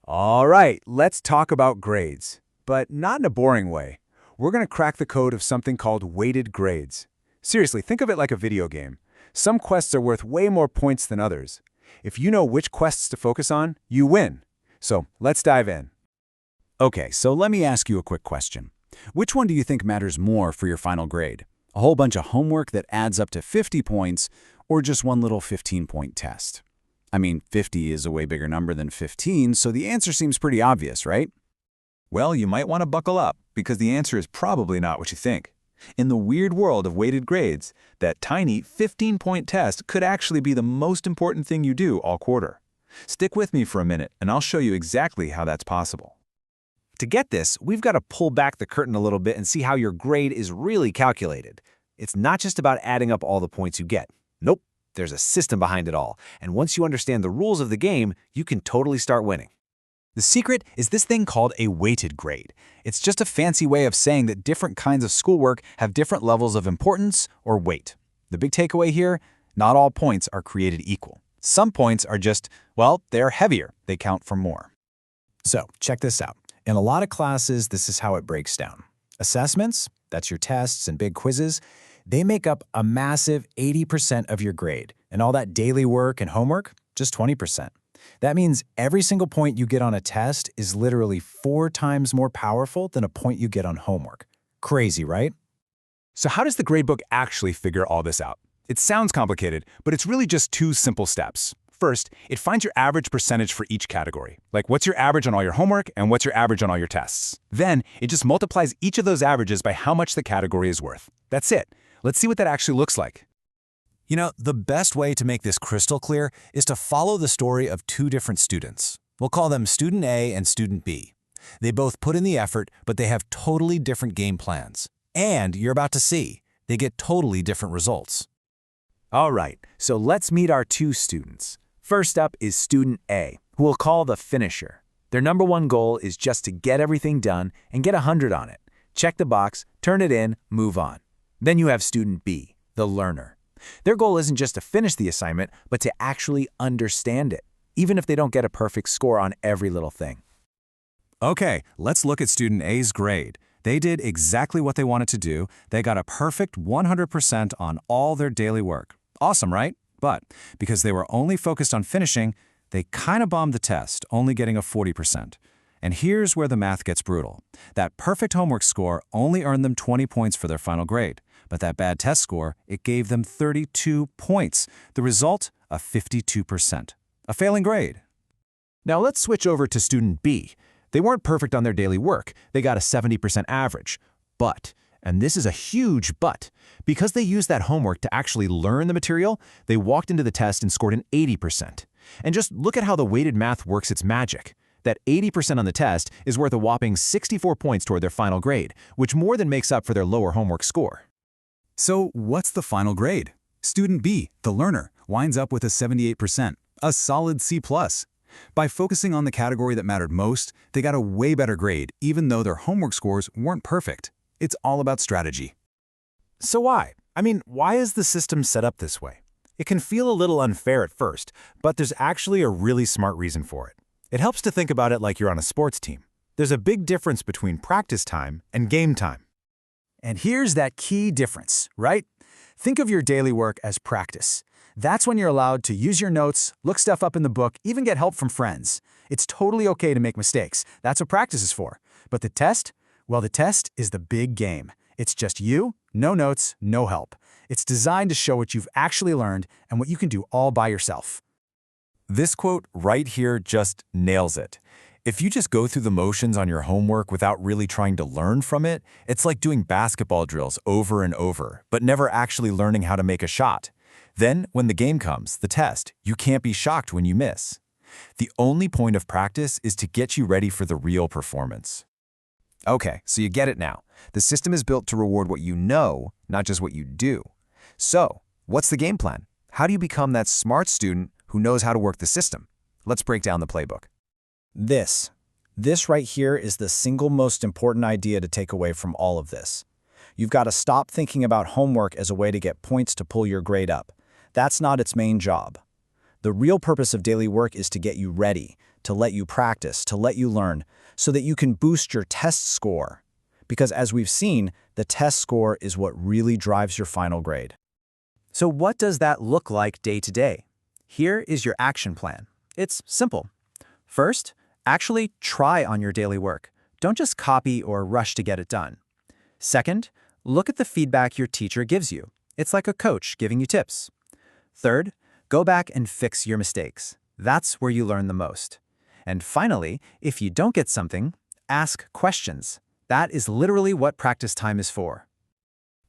All right, let's talk about grades, but not in a boring way. We're going to crack the code of something called weighted grades. Seriously, think of it like a video game. Some quests are worth way more points than others. If you know which quests to focus on, you win. So let's dive in. Okay, so let me ask you a quick question. Which one do you think matters more for your final grade? A whole bunch of homework that adds up to 50 points, or just one little 15-point test? I mean, 50 is a way bigger number than 15, so the answer seems pretty obvious, right? Well, you might want to buckle up, because the answer is probably not what you think. In the weird world of weighted grades, that tiny 15-point test could actually be the most important thing you do all quarter. Stick with me for a minute, and I'll show you exactly how that's possible. To get this, we've got to pull back the curtain a little bit and see how your grade is really calculated. It's not just about adding up all the points you get. Nope, there's a system behind it all, and once you understand the rules of the game, you can totally start winning. The secret is this thing called a weighted grade. It's just a fancy way of saying that different kinds of schoolwork have different levels of importance or weight. The big takeaway here, not all points are created equal. Some points are just, well, they're heavier. They count for more. So, check this out. In a lot of classes, this is how it breaks down. Assessments, that's your tests and big quizzes, they make up a massive 80% of your grade. And all that daily work and homework, just 20%. That means every single point you get on a test is literally 4 times more powerful than a point you get on homework. Crazy, right? So how does the gradebook actually figure all this out? It sounds complicated, but it's really just 2 simple steps. First, it finds your average percentage for each category, like what's your average on all your homework and what's your average on all your tests. Then, it just multiplies each of those averages by how much the category is worth. That's it. Let's see what that actually looks like. You know, the best way to make this crystal clear is to follow the story of 2 different students. We'll call them Student A and Student B. They both put in the effort, but they have totally different game plans. And you're about to see, they get totally different results. All right, so let's meet our 2 students. First up is Student A, who we'll call the finisher. Their number 1 goal is just to get everything done and get 100 on it. Check the box, turn it in, move on. Then you have Student B, the learner. Their goal isn't just to finish the assignment, but to actually understand it, even if they don't get a perfect score on every little thing. Okay, let's look at Student A's grade. They did exactly what they wanted to do. They got a perfect 100% on all their daily work. Awesome, right? But because they were only focused on finishing, they kind of bombed the test, only getting a 40%. And here's where the math gets brutal. That perfect homework score only earned them 20 points for their final grade. But that bad test score, it gave them 32 points. The result, a 52%. A failing grade. Now let's switch over to Student B. They weren't perfect on their daily work. They got a 70% average. But, and this is a huge but, because they used that homework to actually learn the material, they walked into the test and scored an 80%. And just look at how the weighted math works its magic. That 80% on the test is worth a whopping 64 points toward their final grade, which more than makes up for their lower homework score. So what's the final grade? Student B, the learner, winds up with a 78%, a solid C+. By focusing on the category that mattered most, they got a way better grade, even though their homework scores weren't perfect. It's all about strategy. So why? I mean, why is the system set up this way? It can feel a little unfair at first, but there's actually a really smart reason for it. It helps to think about it like you're on a sports team. There's a big difference between practice time and game time. And here's that key difference, right? Think of your daily work as practice. That's when you're allowed to use your notes, look stuff up in the book, even get help from friends. It's totally okay to make mistakes. That's what practice is for. But the test? Well, the test is the big game. It's just you, no notes, no help. It's designed to show what you've actually learned and what you can do all by yourself. This quote right here just nails it. If you just go through the motions on your homework without really trying to learn from it, it's like doing basketball drills over and over, but never actually learning how to make a shot. Then, when the game comes, the test, you can't be shocked when you miss. The only point of practice is to get you ready for the real performance. Okay, so you get it now. The system is built to reward what you know, not just what you do. So, what's the game plan? How do you become that smart student who knows how to work the system? Let's break down the playbook. This right here is the single most important idea to take away from all of this. You've got to stop thinking about homework as a way to get points to pull your grade up. That's not its main job. The real purpose of daily work is to get you ready, to let you practice, to let you learn, so that you can boost your test score. Because as we've seen, the test score is what really drives your final grade. So what does that look like day to day? Here is your action plan. It's simple. First, actually try on your daily work. Don't just copy or rush to get it done. Second, look at the feedback your teacher gives you. It's like a coach giving you tips. Third, go back and fix your mistakes. That's where you learn the most. And finally, if you don't get something, ask questions. That is literally what practice time is for.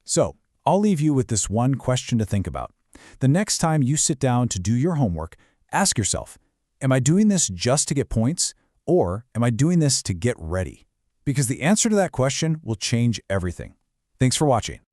So, I'll leave you with this one question to think about. The next time you sit down to do your homework, ask yourself, am I doing this just to get points, or am I doing this to get ready? Because the answer to that question will change everything. Thanks for watching.